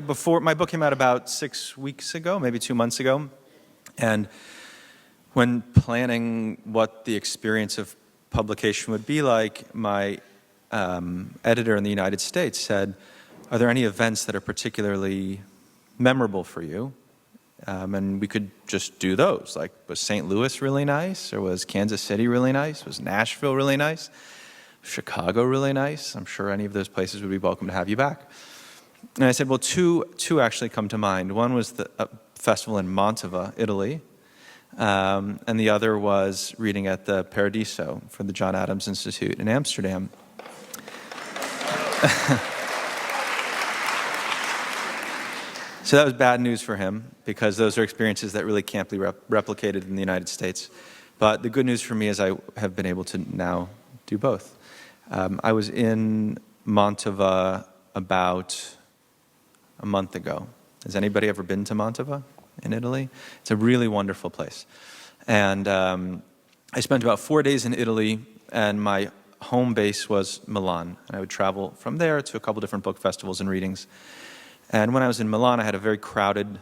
before my book came out about 6 weeks ago, maybe 2 months ago, and when planning what the experience of publication would be like, my editor in the United States said, "Are there any events that are particularly memorable for you?" And we could just do those. Like, was St. Louis really nice? Or was Kansas City really nice? Was Nashville really nice? Chicago really nice? I'm sure any of those places would be welcome to have you back. And I said, well, two actually come to mind. One was the festival in Mantova, Italy. And the other was reading at the Paradiso for the John Adams Institute in Amsterdam. So that was bad news for him, because those are experiences that really can't be replicated in the United States. But the good news for me is I have been able to now do both. I was in Mantova about a month ago. Has anybody ever been to Mantova in Italy? It's a really wonderful place. And I spent about 4 days in Italy, and my home base was Milan. And I would travel from there to a couple different book festivals and readings. And when I was in Milan, I had a very crowded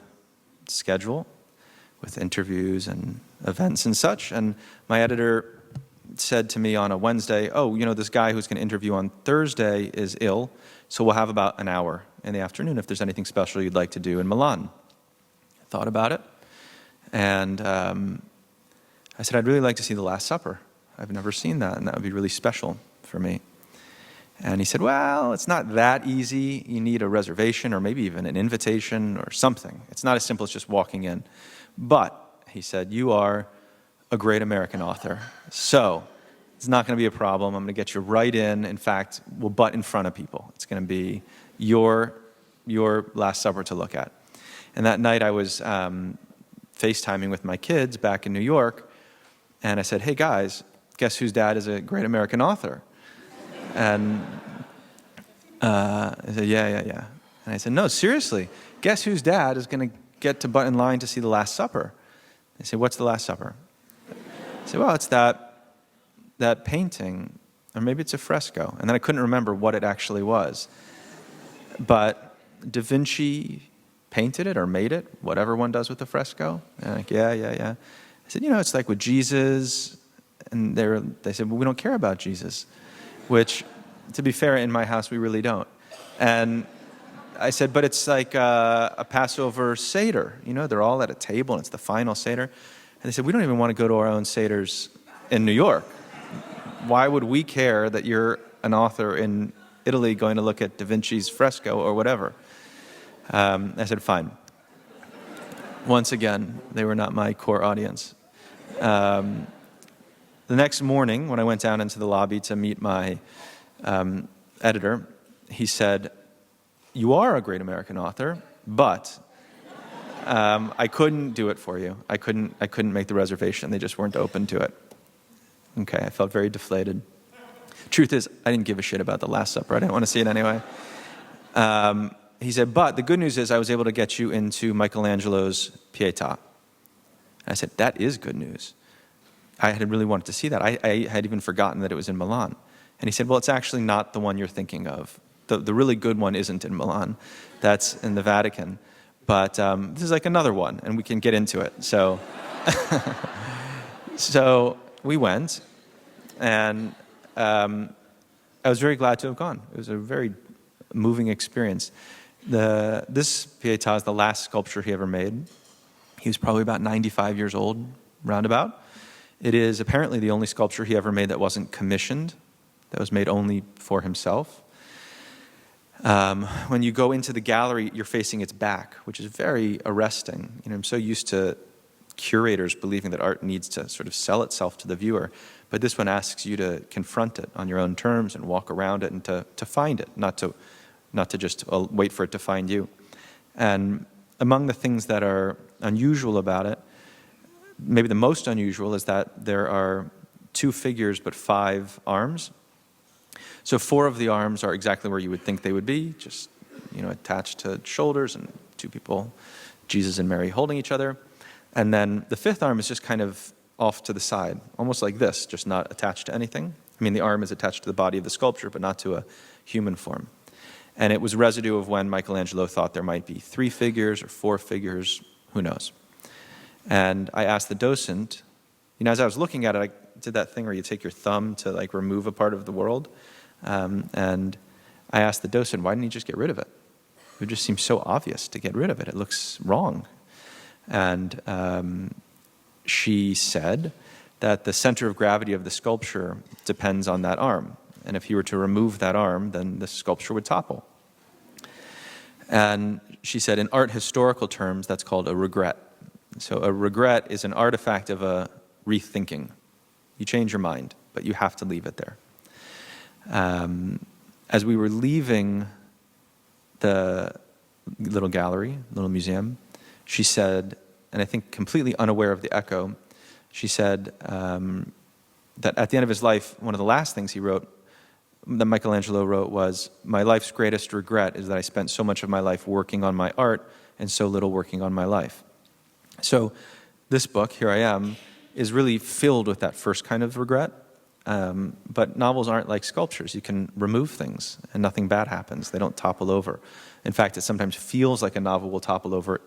schedule with interviews and events and such. And my editor said to me on a Wednesday, "Oh, you know, this guy who's going to interview on Thursday is ill, so we'll have about an hour in the afternoon if there's anything special you'd like to do in Milan." I thought about it, and I said, "I'd really like to see The Last Supper. I've never seen that, and that would be really special for me." And he said, "Well, it's not that easy. You need a reservation or maybe even an invitation or something. It's not as simple as just walking in. But," he said, "you are a great American author, so it's not going to be a problem. I'm going to get you right in. In fact, we'll butt in front of people. It's going to be your Last Supper to look at." And that night I was FaceTiming with my kids back in New York, and I said, "Hey guys, guess whose dad is a great American author?" And I said, yeah. And I said, "No, seriously, guess whose dad is going to get to butt in line to see The Last Supper?" They said, "What's The Last Supper?" I said, "Well, it's that painting, or maybe it's a fresco." And then I couldn't remember what it actually was. But Da Vinci painted it or made it, whatever one does with a fresco. And I'm like, yeah. I said, "You know, it's like with Jesus." And they said, "Well, we don't care about Jesus," which, to be fair, in my house, we really don't. And I said, "But it's like a Passover Seder. You know, they're all at a table, and it's the final Seder." And they said, "We don't even want to go to our own Seders in New York. Why would we care that you're an author in Italy going to look at Da Vinci's fresco or whatever?" I said, "Fine." Once again, they were not my core audience. The next morning, when I went down into the lobby to meet my editor, he said, "You are a great American author, but I couldn't do it for you. I couldn't make the reservation. They just weren't open to it." Okay, I felt very deflated. Truth is, I didn't give a shit about The Last Supper. I didn't want to see it anyway. He said, "But the good news is I was able to get you into Michelangelo's Pietà." I said, "That is good news. I had really wanted to see that. I had even forgotten that it was in Milan." And he said, "Well, it's actually not the one you're thinking of. The really good one isn't in Milan. That's in the Vatican. But this is like another one, and we can get into it." So, so we went, and I was very glad to have gone. It was a very moving experience. This Pietà is the last sculpture he ever made. He was probably about 95 years old, roundabout. It is apparently the only sculpture he ever made that wasn't commissioned, that was made only for himself. When you go into the gallery, you're facing its back, which is very arresting. You know, I'm so used to curators believing that art needs to sort of sell itself to the viewer, but this one asks you to confront it on your own terms and walk around it and to find it, not to just wait for it to find you. And among the things that are unusual about it, maybe the most unusual, is that there are 2 figures but 5 arms. So 4 of the arms are exactly where you would think they would be, just, you know, attached to shoulders, and 2 people, Jesus and Mary, holding each other. And then the 5th arm is just kind of off to the side, almost like this, just not attached to anything. I mean, the arm is attached to the body of the sculpture, but not to a human form. And it was residue of when Michelangelo thought there might be 3 figures or 4 figures, who knows. And I asked the docent, as I was looking at it, I did that thing where you take your thumb to like remove a part of the world. And I asked the docent, why didn't he just get rid of it? It would just seem so obvious to get rid of it. It looks wrong. And she said that the center of gravity of the sculpture depends on that arm. And if you were to remove that arm, then the sculpture would topple. And she said, in art historical terms, that's called a regret. So a regret is an artifact of a rethinking. You change your mind, but you have to leave it there. As we were leaving the little gallery, little museum, she said, and I think completely unaware of the echo, she said that at the end of his life, one of the last things he wrote, that Michelangelo wrote, was, my life's greatest regret is that I spent so much of my life working on my art and so little working on my life. So this book, Here I Am, is really filled with that first kind of regret. But novels aren't like sculptures. You can remove things and nothing bad happens. They don't topple over. In fact, it sometimes feels like a novel will topple over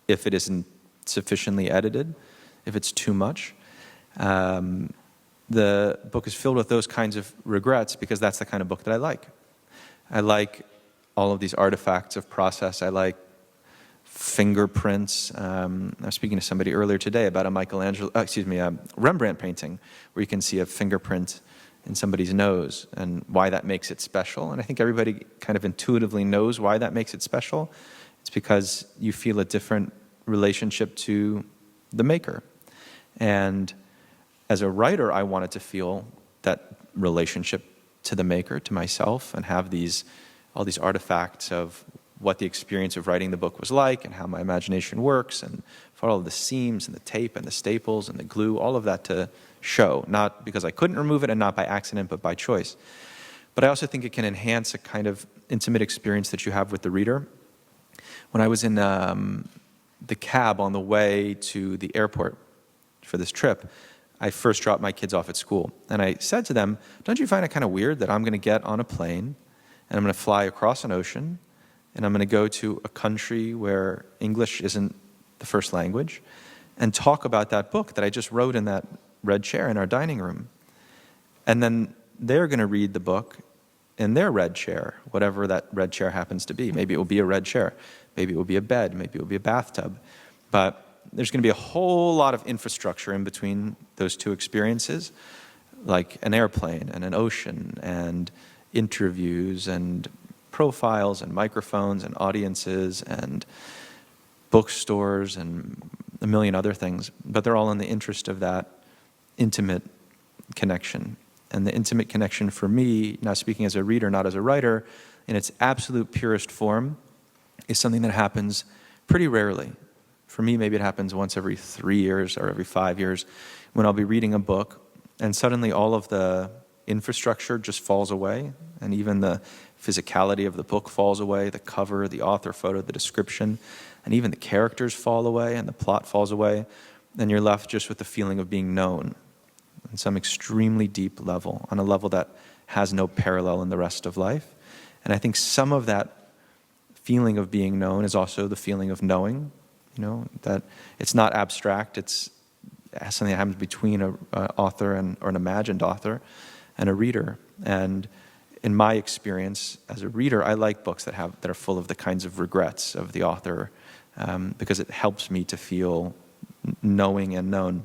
if it isn't sufficiently edited, if it's too much. The book is filled with those kinds of regrets because that's the kind of book that I like. I like all of these artifacts of process. I like fingerprints. I was speaking to somebody earlier today about a Rembrandt painting where you can see a fingerprint in somebody's nose and why that makes it special. And I think everybody kind of intuitively knows why that makes it special. It's because you feel a different relationship to the maker. And as a writer, I wanted to feel that relationship to the maker, to myself, and have all these artifacts of what the experience of writing the book was like and how my imagination works, and for all of the seams and the tape and the staples and the glue, all of that to show, not because I couldn't remove it and not by accident, but by choice. But I also think it can enhance a kind of intimate experience that you have with the reader. When I was in the cab on the way to the airport for this trip, I first dropped my kids off at school. And I said to them, don't you find it kind of weird that I'm going to get on a plane and I'm going to fly across an ocean and I'm going to go to a country where English isn't the first language and talk about that book that I just wrote in that red chair in our dining room. And then they're going to read the book in their red chair, whatever that red chair happens to be. Maybe it will be a red chair. Maybe it will be a bed. Maybe it will be a bathtub. But there's going to be a whole lot of infrastructure in between those two experiences, like an airplane and an ocean and interviews and profiles and microphones and audiences and bookstores and a million other things. But they're all in the interest of that intimate connection. And the intimate connection for me, now speaking as a reader, not as a writer, in its absolute purest form, is something that happens pretty rarely. For me, maybe it happens once every 3 years or every 5 years when I'll be reading a book and suddenly all of the infrastructure just falls away and even the physicality of the book falls away, the cover, the author photo, the description, and even the characters fall away and the plot falls away, and you're left just with the feeling of being known on some extremely deep level, on a level that has no parallel in the rest of life. And I think some of that feeling of being known is also the feeling of knowing. That it's not abstract, it's something that happens between an author or an imagined author and a reader. And in my experience as a reader, I like books that are full of the kinds of regrets of the author because it helps me to feel knowing and known.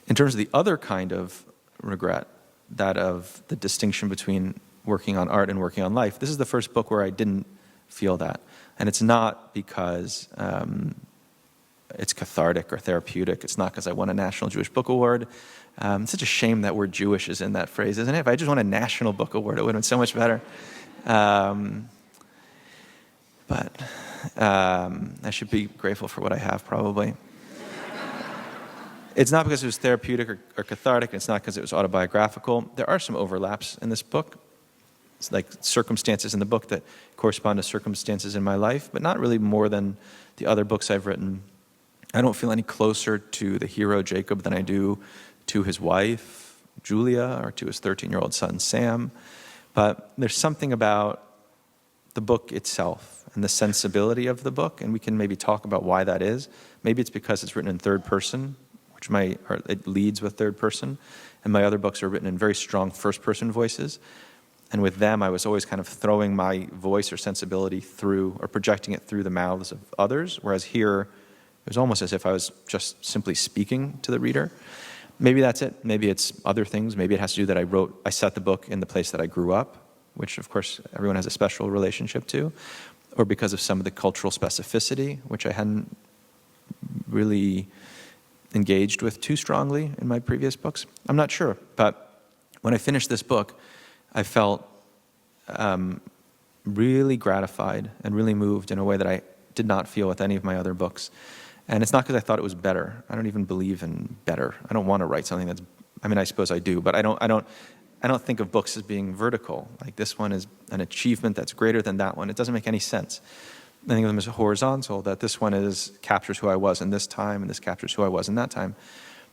In terms of the other kind of regret, that of the distinction between working on art and working on life, this is the first book where I didn't feel that. And it's not because it's cathartic or therapeutic. It's not because I won a National Jewish Book Award. It's such a shame that word Jewish is in that phrase, isn't it? If I just won a National Book Award, it would have been so much better. But I should be grateful for what I have, probably. It's not because it was therapeutic or cathartic. It's not because it was autobiographical. There are some overlaps in this book. It's like circumstances in the book that correspond to circumstances in my life, but not really more than the other books I've written. I don't feel any closer to the hero Jacob than I do to his wife, Julia, or to his 13-year-old son, Sam. But there's something about the book itself and the sensibility of the book, and we can maybe talk about why that is. Maybe it's because it's written in third person, or it leads with third person, and my other books are written in very strong first-person voices. And with them, I was always kind of throwing my voice or sensibility through, or projecting it through the mouths of others, whereas here, it was almost as if I was just simply speaking to the reader. Maybe that's it. Maybe it's other things. Maybe it has to do that I set the book in the place that I grew up, which, of course, everyone has a special relationship to, or because of some of the cultural specificity, which I hadn't really engaged with too strongly in my previous books. I'm not sure, but when I finished this book, I felt really gratified and really moved in a way that I did not feel with any of my other books. And it's not because I thought it was better. I don't even believe in better. I don't want to write something that's, I suppose I do, but I don't think of books as being vertical. Like this one is an achievement that's greater than that one. It doesn't make any sense. I think of them as horizontal, that this one captures who I was in this time, and this captures who I was in that time.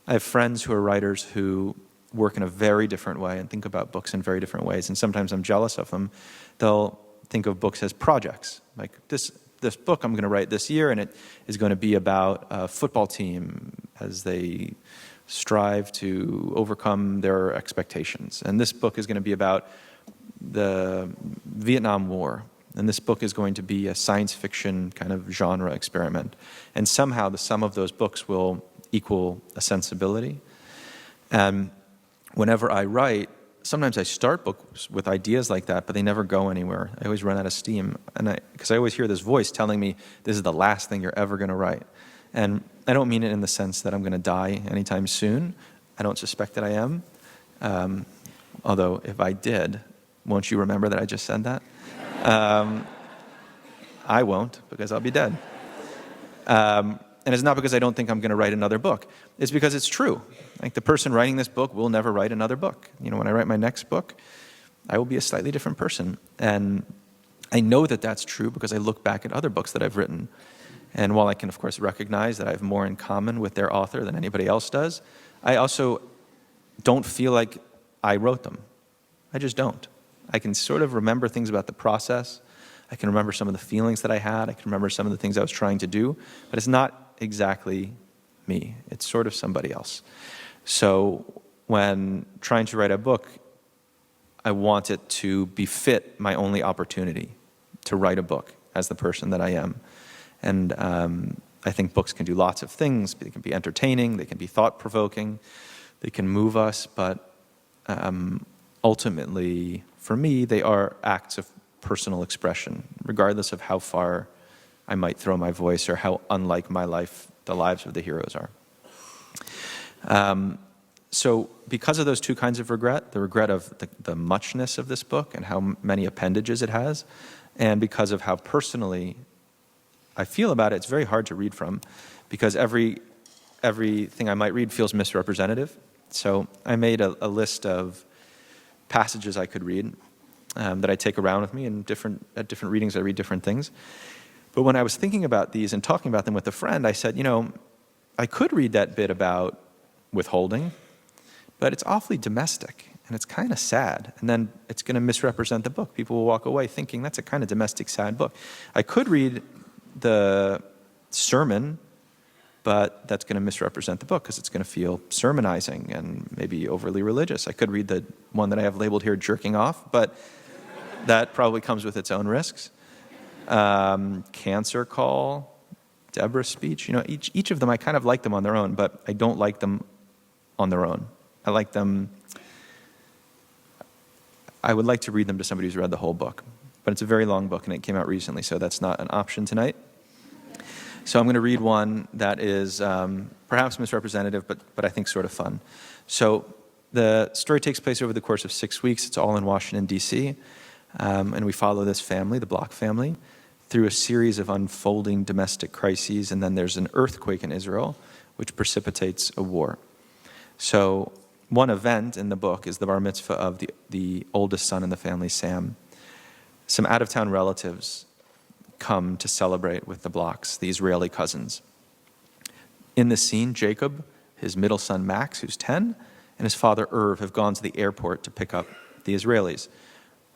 I have friends who are writers who work in a very different way and think about books in very different ways, and sometimes I'm jealous of them. They'll think of books as projects. Like this book I'm going to write this year, and it is going to be about a football team as they strive to overcome their expectations. And this book is going to be about the Vietnam War. And this book is going to be a science fiction kind of genre experiment. And somehow the sum of those books will equal a sensibility. And whenever I write, sometimes I start books with ideas like that, but they never go anywhere. I always run out of steam. And because I always hear this voice telling me, this is the last thing you're ever going to write. And I don't mean it in the sense that I'm going to die anytime soon. I don't suspect that I am. Although if I did, won't you remember that I just said that? I won't, because I'll be dead. And it's not because I don't think I'm going to write another book. It's because it's true. Like the person writing this book will never write another book. When I write my next book, I will be a slightly different person. And I know that that's true because I look back at other books that I've written. And while I can, of course, recognize that I have more in common with their author than anybody else does, I also don't feel like I wrote them. I just don't. I can sort of remember things about the process. I can remember some of the feelings that I had. I can remember some of the things I was trying to do. But it's not exactly me. It's sort of somebody else. So when trying to write a book, I want it to befit my only opportunity to write a book as the person that I am. And I think books can do lots of things. They can be entertaining. They can be thought-provoking. They can move us. But ultimately, for me, they are acts of personal expression, regardless of how far I might throw my voice or how unlike my life the lives of the heroes are. So because of those two kinds of regret, the regret of the muchness of this book and how many appendages it has, and because of how personally I feel about it, it's very hard to read from, because everything I might read feels misrepresentative. So I made a list of passages I could read that I take around with me, and at different readings I read different things. But when I was thinking about these and talking about them with a friend, I said, I could read that bit about withholding, but it's awfully domestic, and it's kind of sad, and then it's going to misrepresent the book. People will walk away thinking that's a kind of domestic, sad book. I could read the sermon, but that's going to misrepresent the book because it's going to feel sermonizing and maybe overly religious. I could read the one that I have labeled here, jerking off, but that probably comes with its own risks. Cancer call, Deborah's speech. Each of them, I kind of like them on their own, but I don't like them on their own. I would like to read them to somebody who's read the whole book, but it's a very long book and it came out recently, so that's not an option tonight. So I'm going to read one that is perhaps misrepresentative, but I think sort of fun. So the story takes place over the course of 6 weeks. It's all in Washington, D.C., and we follow this family, the Block family, through a series of unfolding domestic crises, and then there's an earthquake in Israel, which precipitates a war. So one event in the book is the bar mitzvah of the oldest son in the family, Sam. Some out-of-town relatives come to celebrate with the Blocks, the Israeli cousins. In this scene, Jacob, his middle son Max, who's 10, and his father Irv have gone to the airport to pick up the Israelis.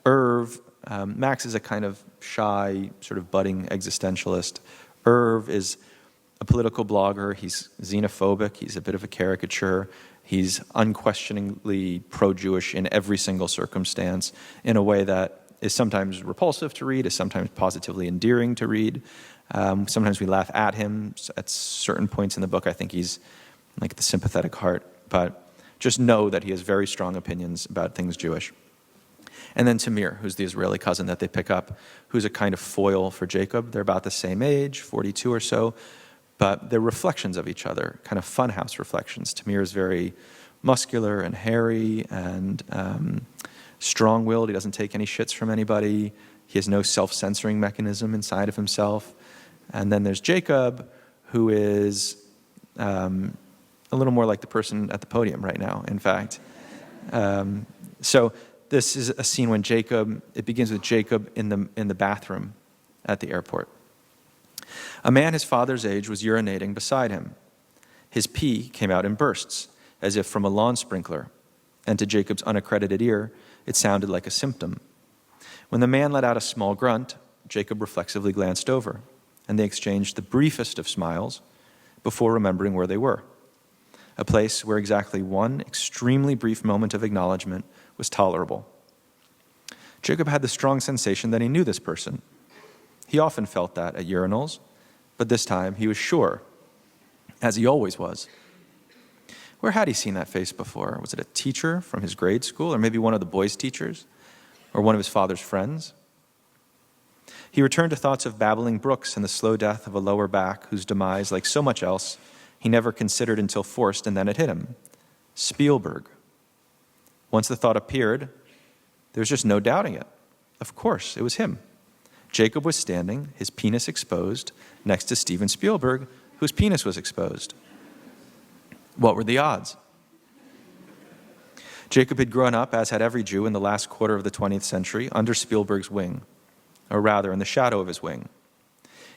Irv Max is a kind of shy, sort of budding existentialist. Irv is a political blogger. He's xenophobic. He's a bit of a caricature. He's unquestioningly pro-Jewish in every single circumstance in a way that is sometimes repulsive to read, is sometimes positively endearing to read. Sometimes we laugh at him. At certain points in the book, I think he's like the sympathetic heart. But just know that he has very strong opinions about things Jewish. And then Tamir, who's the Israeli cousin that they pick up, who's a kind of foil for Jacob. They're about the same age, 42 or so, but they're reflections of each other, kind of funhouse reflections. Tamir is very muscular and hairy and strong-willed. He doesn't take any shits from anybody. He has no self-censoring mechanism inside of himself. And then there's Jacob, who is a little more like the person at the podium right now, in fact. So this is a scene when it begins with Jacob in the bathroom at the airport. A man his father's age was urinating beside him. His pee came out in bursts, as if from a lawn sprinkler, and to Jacob's unaccredited ear, it sounded like a symptom. When the man let out a small grunt, Jacob reflexively glanced over, and they exchanged the briefest of smiles before remembering where they were, a place where exactly one extremely brief moment of acknowledgement was tolerable. Jacob had the strong sensation that he knew this person. He often felt that at urinals, but this time he was sure, as he always was. Where had he seen that face before? Was it a teacher from his grade school, or maybe one of the boys' teachers, or one of his father's friends? He returned to thoughts of babbling brooks and the slow death of a lower back whose demise, like so much else, he never considered until forced, and then it hit him. Spielberg. Once the thought appeared, there was just no doubting it. Of course, it was him. Jacob was standing, his penis exposed, next to Steven Spielberg, whose penis was exposed. What were the odds? Jacob had grown up, as had every Jew in the last quarter of the 20th century, under Spielberg's wing, or rather in the shadow of his wing.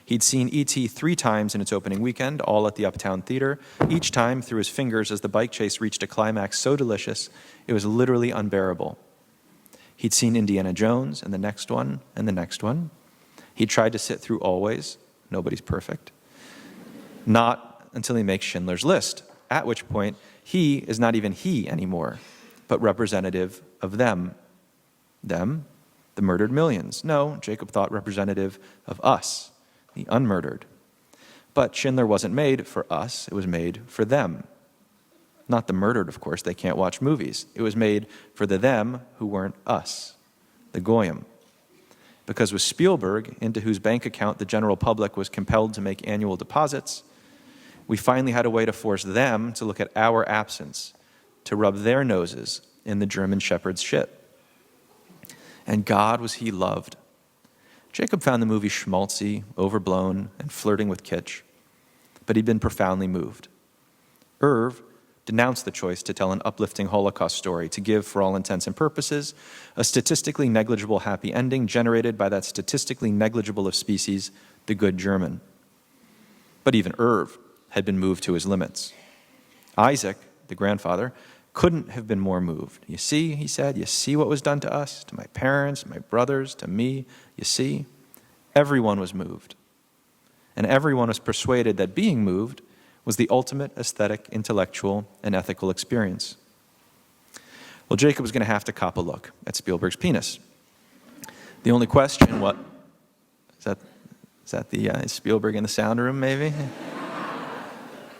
He'd seen E.T. 3 times in its opening weekend, all at the Uptown Theater, each time through his fingers as the bike chase reached a climax so delicious it was literally unbearable. He'd seen Indiana Jones, and the next one, and the next one. He tried to sit through Always. Nobody's perfect. Not until he makes Schindler's List, at which point he is not even he anymore, but representative of them. Them, the murdered millions. No, Jacob thought representative of us, the unmurdered. But Schindler wasn't made for us, it was made for them. Not the murdered, of course, they can't watch movies. It was made for the them who weren't us, the Goyim. Because with Spielberg, into whose bank account the general public was compelled to make annual deposits, we finally had a way to force them to look at our absence, to rub their noses in the German shepherd's shit. And God was he loved. Jacob found the movie schmaltzy, overblown, and flirting with kitsch, but he'd been profoundly moved. Irv denounced the choice to tell an uplifting Holocaust story, to give, for all intents and purposes, a statistically negligible happy ending generated by that statistically negligible of species, the good German. But even Irv had been moved to his limits. Isaac, the grandfather, couldn't have been more moved. You see, he said, you see what was done to us, to my parents, my brothers, to me. You see, everyone was moved. And everyone was persuaded that being moved was the ultimate aesthetic, intellectual, and ethical experience. Well, Jacob was going to have to cop a look at Spielberg's penis. The only question, is Spielberg in the sound room, maybe?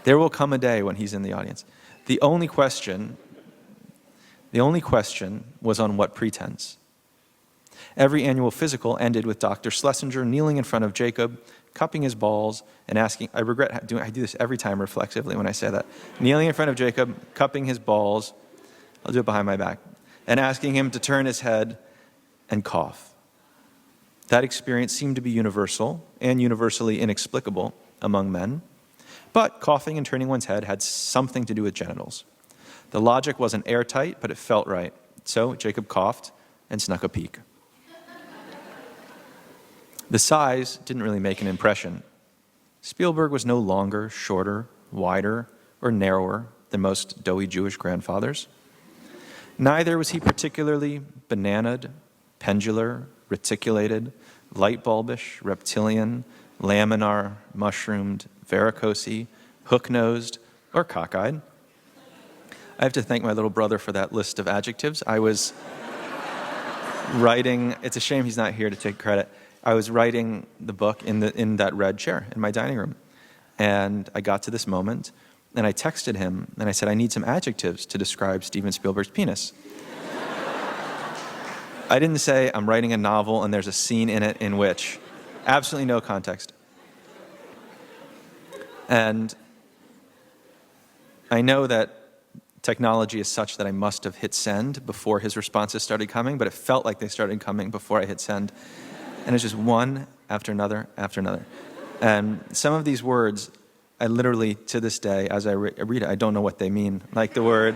There will come a day when he's in the audience. The only question was on what pretense. Every annual physical ended with Dr. Schlesinger kneeling in front of Jacob, cupping his balls, and asking, I do this every time reflexively when I say that, kneeling in front of Jacob, cupping his balls, I'll do it behind my back, and asking him to turn his head and cough. That experience seemed to be universal and universally inexplicable among men, but coughing and turning one's head had something to do with genitals. The logic wasn't airtight, but it felt right. So Jacob coughed and snuck a peek. The size didn't really make an impression. Spielberg was no longer shorter, wider, or narrower than most doughy Jewish grandfathers. Neither was he particularly bananaed, pendular, reticulated, light bulbish, reptilian, laminar, mushroomed, varicose, hook-nosed, or cockeyed. I have to thank my little brother for that list of adjectives. I was writing, it's a shame he's not here to take credit. I was writing the book in that red chair in my dining room. And I got to this moment, and I texted him, and I said, I need some adjectives to describe Steven Spielberg's penis. I didn't say I'm writing a novel and there's a scene in it in which, absolutely no context. And I know that technology is such that I must have hit send before his responses started coming, but it felt like they started coming before I hit send. And it's just one after another after another. And some of these words, I literally, to this day, as I read it, I don't know what they mean. Like the word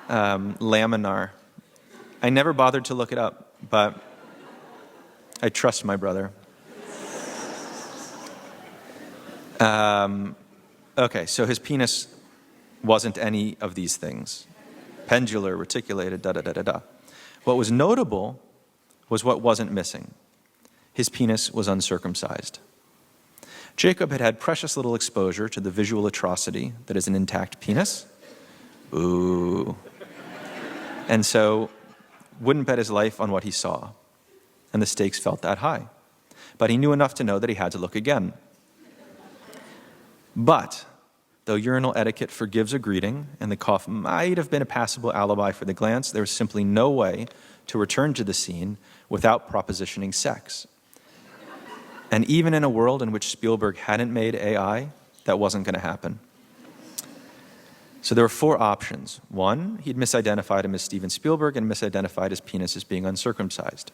laminar. I never bothered to look it up, but I trust my brother. Okay, so his penis wasn't any of these things. Pendular, reticulated, da-da-da-da-da. What was notable was what wasn't missing. His penis was uncircumcised. Jacob had had precious little exposure to the visual atrocity that is an intact penis. Ooh. And so wouldn't bet his life on what he saw. And the stakes felt that high. But he knew enough to know that he had to look again. But though urinal etiquette forgives a greeting, and the cough might have been a passable alibi for the glance, there was simply no way to return to the scene without propositioning sex. And even in a world in which Spielberg hadn't made AI, that wasn't going to happen. So there were four options. One, he'd misidentified him as Steven Spielberg and misidentified his penis as being uncircumcised.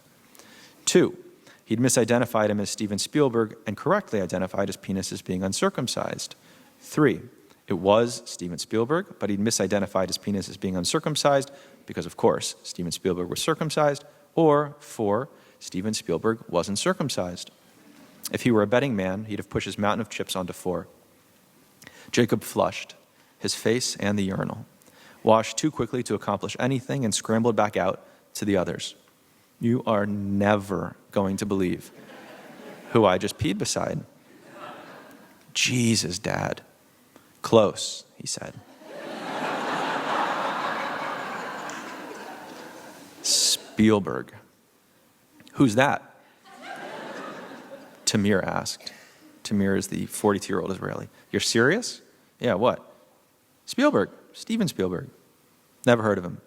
Two, he'd misidentified him as Steven Spielberg and correctly identified his penis as being uncircumcised. Three, it was Steven Spielberg, but he'd misidentified his penis as being uncircumcised because, of course, Steven Spielberg was circumcised. Or four, Steven Spielberg wasn't circumcised. If he were a betting man, he'd have pushed his mountain of chips onto four. Jacob flushed his face and the urinal, washed too quickly to accomplish anything, and scrambled back out to the others. You are never going to believe who I just peed beside. Jesus, Dad. Close, he said. Spielberg. Who's that? Tamir asked. Tamir is the 42-year-old Israeli. You're serious? Yeah, what? Spielberg. Steven Spielberg. Never heard of him.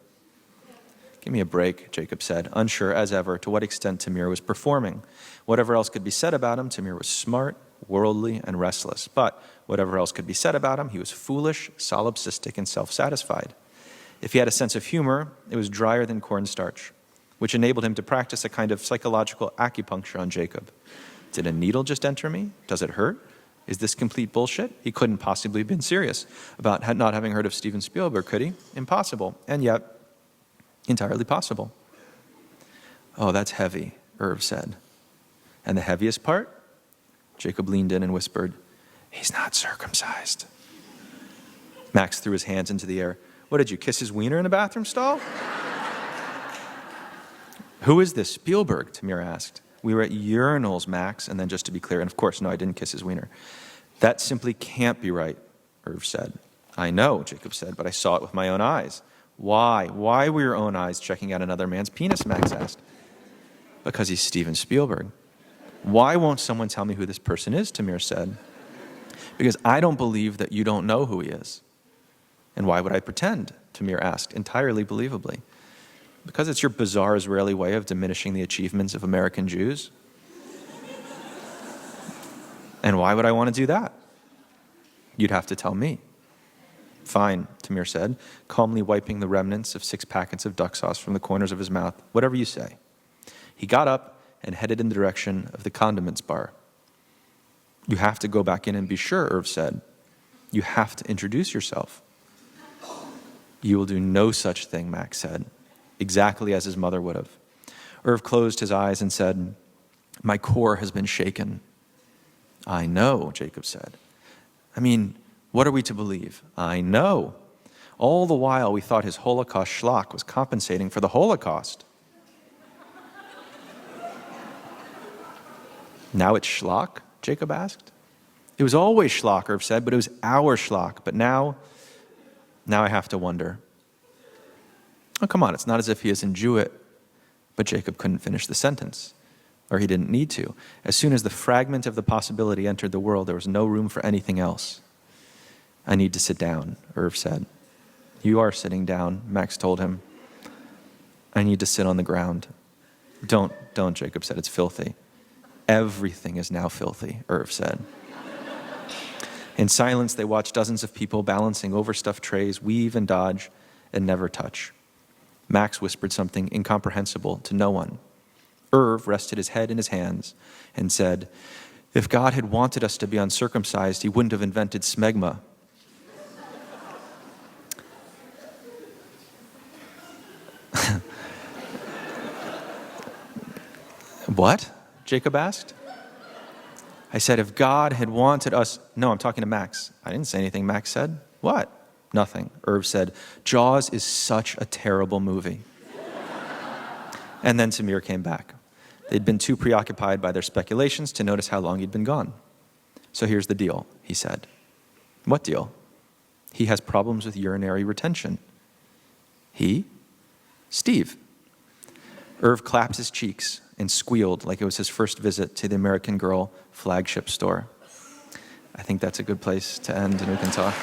Give me a break, Jacob said, unsure as ever to what extent Tamir was performing. Whatever else could be said about him, Tamir was smart, worldly, and restless. But whatever else could be said about him, he was foolish, solipsistic, and self-satisfied. If he had a sense of humor, it was drier than cornstarch, which enabled him to practice a kind of psychological acupuncture on Jacob. Did a needle just enter me? Does it hurt? Is this complete bullshit? He couldn't possibly have been serious about not having heard of Steven Spielberg, could he? Impossible. And yet, entirely possible. Oh, that's heavy, Irv said. And the heaviest part? Jacob leaned in and whispered, he's not circumcised. Max threw his hands into the air. What, did you kiss his wiener in a bathroom stall? Who is this Spielberg? Tamir asked. We were at urinals, Max, and then just to be clear, and of course, no, I didn't kiss his wiener. That simply can't be right, Irv said. I know, Jacob said, but I saw it with my own eyes. Why? Why were your own eyes checking out another man's penis, Max asked. Because he's Steven Spielberg. Why won't someone tell me who this person is, Tamir said. Because I don't believe that you don't know who he is. And why would I pretend? Tamir asked, entirely believably. Because it's your bizarre Israeli way of diminishing the achievements of American Jews. And why would I want to do that? You'd have to tell me. Fine, Tamir said, calmly wiping the remnants of 6 packets of duck sauce from the corners of his mouth. Whatever you say. He got up and headed in the direction of the condiments bar. You have to go back in and be sure, Irv said. You have to introduce yourself. You will do no such thing, Max said, exactly as his mother would have. Irv closed his eyes and said, my core has been shaken. I know, Jacob said. I mean, what are we to believe? I know. All the while we thought his Holocaust schlock was compensating for the Holocaust. Now it's schlock? Jacob asked. It was always schlock, Irv said, but it was our schlock. But now I have to wonder. Oh, come on, it's not as if he isn't Jewish. But Jacob couldn't finish the sentence, or he didn't need to. As soon as the fragment of the possibility entered the world, there was no room for anything else. I need to sit down, Irv said. You are sitting down, Max told him. I need to sit on the ground. Don't, Jacob said, it's filthy. Everything is now filthy, Irv said. In silence, they watched dozens of people balancing overstuffed trays, weave and dodge, and never touch. Max whispered something incomprehensible to no one. Irv rested his head in his hands and said, if God had wanted us to be uncircumcised, he wouldn't have invented smegma. What? Jacob asked. I said, if God had wanted us... No, I'm talking to Max. I didn't say anything, Max said. What? Nothing. Irv said, Jaws is such a terrible movie. And then Tamir came back. They'd been too preoccupied by their speculations to notice how long he'd been gone. So here's the deal, he said. What deal? He has problems with urinary retention. He? Steve. Irv clapped his cheeks and squealed like it was his first visit to the American Girl flagship store. I think that's a good place to end, and we can talk.